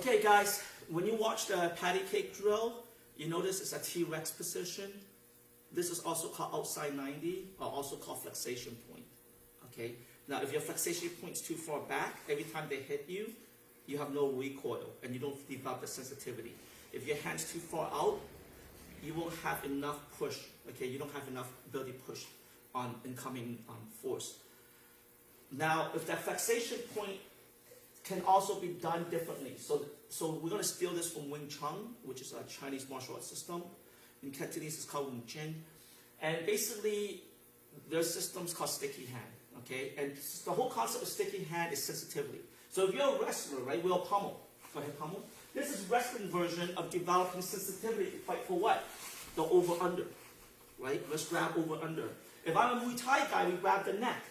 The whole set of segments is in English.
Okay, guys, when you watch the patty cake drill, you notice it's a T-Rex position. This is also called outside 90, or also called flexation point. Okay. Now, if your flexation point is too far back, every time they hit you, you have no recoil, and you don't develop the sensitivity. If your hand's too far out, you won't have enough push. Okay, you don't have enough ability to push on incoming force. Now, if that flexation point can also be done differently. So we're going to steal this from Wing Chun, which is a Chinese martial arts system. In Cantonese, it's called Wing Chun. And basically, their system's called sticky hand. Okay, and the whole concept of sticky hand is sensitivity. So if you're a wrestler, right, we'll pummel. Go ahead, pummel. This is wrestling version of developing sensitivity to fight for what? The over-under, right? Let's grab over-under. If I'm a Muay Thai guy, we grab the neck.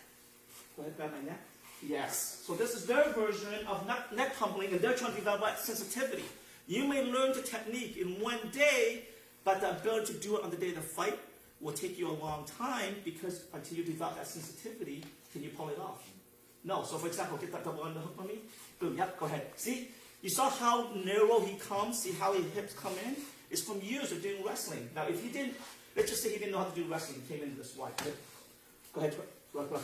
Go ahead, grab my neck. Yes. So this is their version of neck pummeling, and they're trying to develop that sensitivity. You may learn the technique in one day, but the ability to do it on the day of the fight will take you a long time, because until you develop that sensitivity, can you pull it off? No. So for example, get that double underhook on me. Boom. Yep. Go ahead. See? You saw how narrow he comes? See how his hips come in? It's from years of doing wrestling. Now, if he didn't, let's just say he didn't know how to do wrestling, he came in this wide. Go ahead. Look.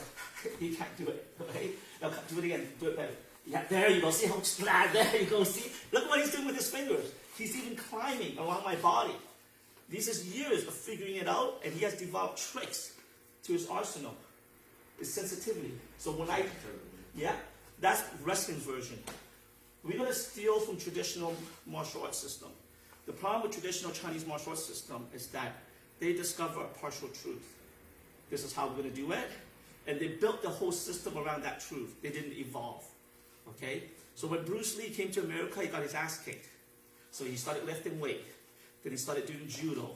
He can't do it. Okay? Now, do it again. Do it better. Yeah, there you go. See how flat? There you go. See? Look what he's doing with his fingers. He's even climbing along my body. These is years of figuring it out, and he has developed tricks to his arsenal. It's sensitivity. So when that's wrestling version. We're going to steal from traditional martial arts system. The problem with traditional Chinese martial arts system is that they discover a partial truth. This is how we're going to do it. And they built the whole system around that truth. They didn't evolve. Okay? So when Bruce Lee came to America, he got his ass kicked. So he started lifting weight. Then he started doing judo.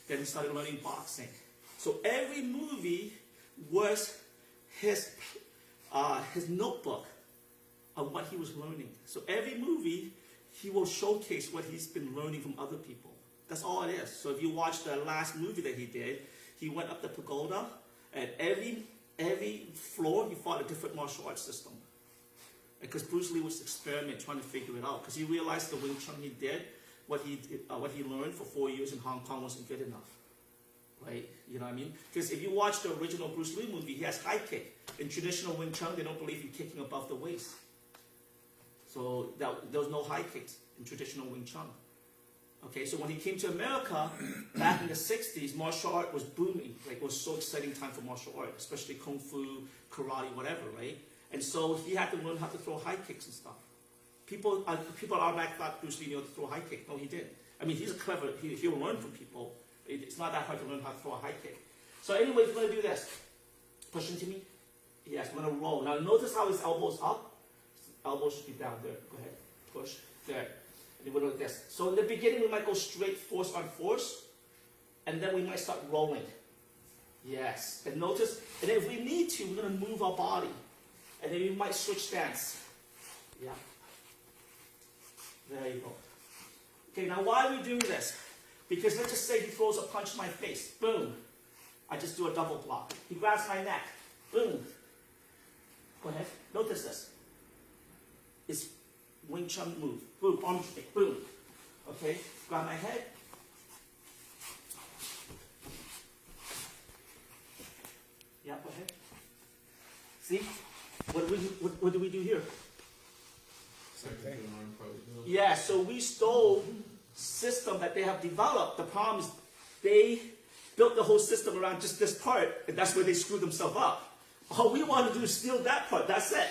Then he started learning boxing. So every movie was his notebook of what he was learning. So every movie, he will showcase what he's been learning from other people. That's all it is. So if you watch the last movie that he did, he went up the pagoda, and every floor he fought a different martial arts system. Because Bruce Lee was experimenting, trying to figure it out. Because he realized the Wing Chun he did, what he learned for 4 years in Hong Kong wasn't good enough. Right? You know what I mean? Because if you watch the original Bruce Lee movie, he has high kick. In traditional Wing Chun, they don't believe in kicking above the waist. So there was no high kicks in traditional Wing Chun. Okay, so when he came to America, back in the 60s, martial art was booming. Like, it was so exciting time for martial art, especially Kung Fu, karate, whatever, right? And so he had to learn how to throw high kicks and stuff. People automatically thought Bruce Lee knew how to throw a high kick. No, he didn't. I mean, he's clever. He'll learn from people. It's not that hard to learn how to throw a high kick. So anyway, we're going to do this. Push into me. Yes, we're going to roll. Now notice how his elbow's up. Elbow should be down there. Go ahead. Push. There. And then we're going to do this. So in the beginning, we might go straight force on force. And then we might start rolling. Yes. And notice, and if we need to, we're going to move our body. And then we might switch stance. Yeah. There you go. Okay, now why are we doing this? Because let's just say he throws a punch in my face. Boom. I just do a double block. He grabs my neck. Boom. Go ahead. Notice this. It's Wing Chun move. Boom. Arm straight. Boom. Okay. Grab my head. Yeah, go ahead. See? What do we do here? Same thing. Yeah, so we stole system that they have developed. The problem is they built the whole system around just this part, and that's where they screwed themselves up. All we want to do is steal that part. That's it.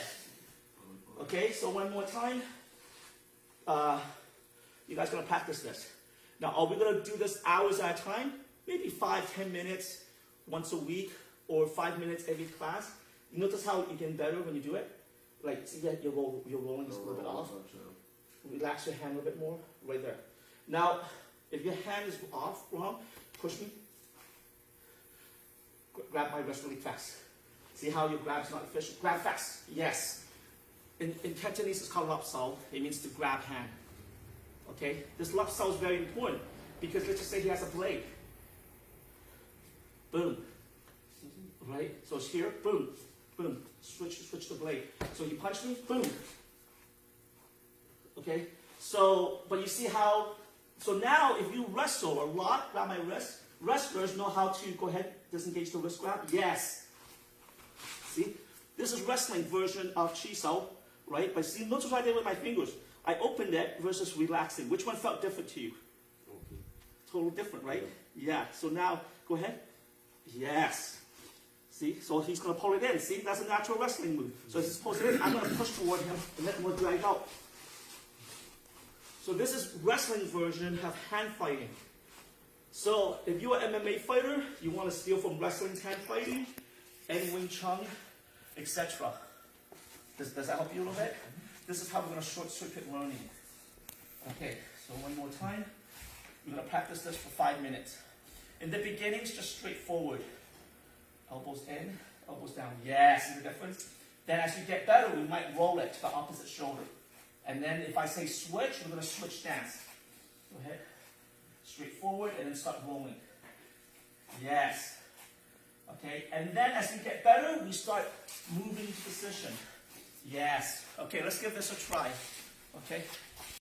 Okay, so one more time. You guys are going to practice this. Now, are we going to do this hours at a time? Maybe 5-10 minutes once a week, or 5 minutes every class. You notice how you get better when you do it? Like, see that you're rolling just a little bit off. Relax your hand a little bit more, right there. Now, if your hand is off, wrong, push me. Grab my wrist really fast. See how your grab's not efficient? Grab fast. Yes. In Cantonese, it's called lap sao. It means to grab hand. Okay? This lap sao is very important because let's just say he has a blade. Boom. Right? So it's here. Boom. Boom. Switch the blade. So you punch me. Boom. Okay? So, but you see how, so now if you wrestle or lock, grab my wrist, wrestlers know how to go ahead, disengage the wrist grab. Yes. See, this is wrestling version of Chiso, right? But see, notice what I did with my fingers. I opened it versus relaxing. Which one felt different to you? Okay. Total different, right? Yeah. So now, go ahead. Yes. See, so he's going to pull it in. See, that's a natural wrestling move. So he's supposed to, I'm going to push toward him and let him drag out. So this is wrestling version of hand fighting. So if you're an MMA fighter, you want to steal from wrestling's hand fighting, and Wing Chun, etc. Does that help you a little bit? This is how we're going to short circuit learning. Okay, so one more time. We're going to practice this for 5 minutes. In the beginning, it's just straightforward. Elbows in, elbows down. Yes, see the difference? Then as you get better, we might roll it to the opposite shoulder. And then if I say switch, we're going to switch stance. Go ahead. Straightforward, and then start rolling. Yes. Okay, and then as you get better, we start moving position. Yes. Okay, let's give this a try. Okay,